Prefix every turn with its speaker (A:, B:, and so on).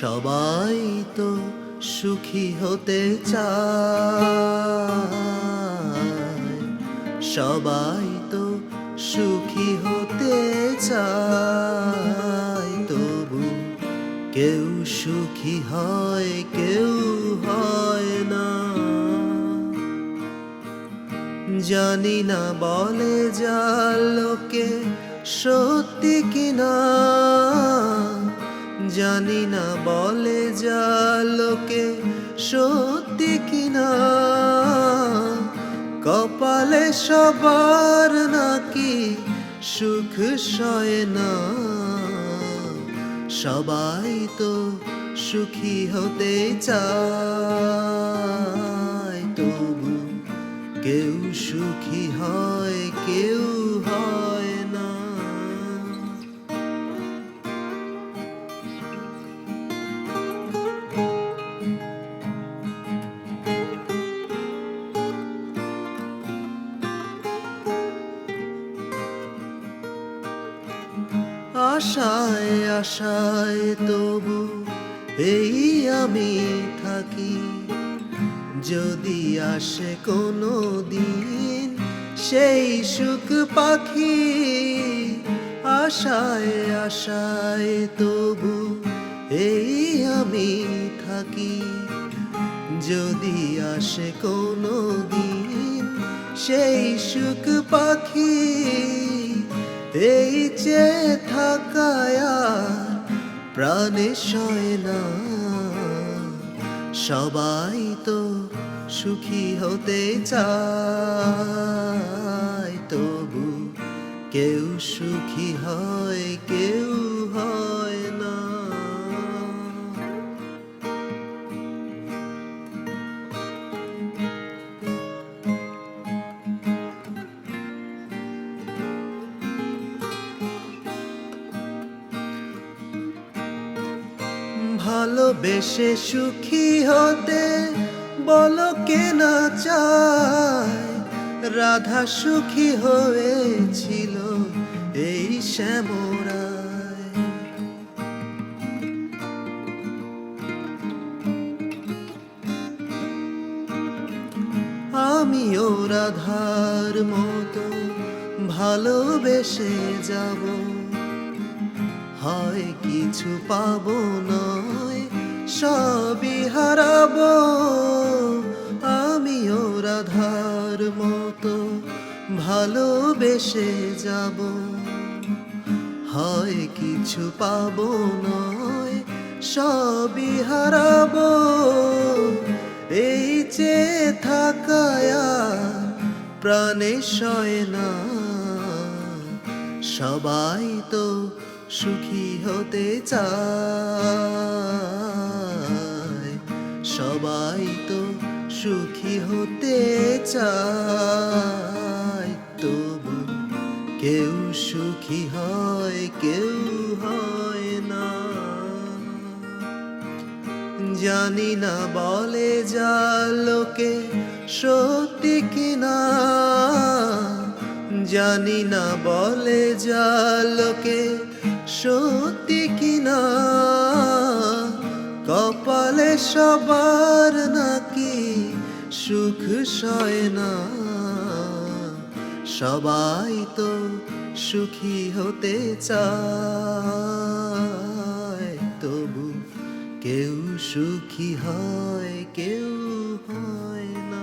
A: সবাই তো সুখী হতে চায়, সবাই তো সুখী হতে চায়, তবু কেউ সুখী হয় কেউ হয় না। জানি না বলে যা লোকে সত্যি কিনা, জানি না বলে যা লোকে সত্যি কিনা, কপালে সবার নাকি সুখ সয় না। সবাই তো সুখী হতে চায়, তবু কেউ সুখী হয় কেউ হয় না। আশায় আশায় তবু এই আমি থাকি, যদি আসে কোনো দিন সেই সুখ পাখি। আশায় আশায় তবু এই আমি থাকি, যদি আসে কোনো দিন সেই সুখ পাখি। এই যে থাকায় আর প্রাণে সয় না, সবাই তো সুখী হতে চায়, তবু কেউ সুখী হয় কেউ হয় না। ভালোবেসে সুখী হতে বলো কে না চায়, রাধা সুখী হয়েছিল এই শ্যামরায়। আমিও রাধার মতো ভালোবেসে যাব, হয় কিছু পাবো নয় সবই হারাবো। আমিও রাধার মতো ভালোবেসে যাব, হয় কিছু পাবো নয় সবই হারাবো। এই যে থাকায় প্রাণে সয় না, সবাই তো সুখী হতে চায়, সবাই তো সুখী হতে চায়, তবু কেউ সুখী হয় কেউ হয় না। জানি না বলে যা লোকে সত্যি কিনা, জানি না বলে যা লোকে সত্যি কিনা, কপালে সবার নাকি সুখ সয় না। সবাই তো সুখী হতে চায়, তবু কেউ সুখী হয় কেউ হয় না।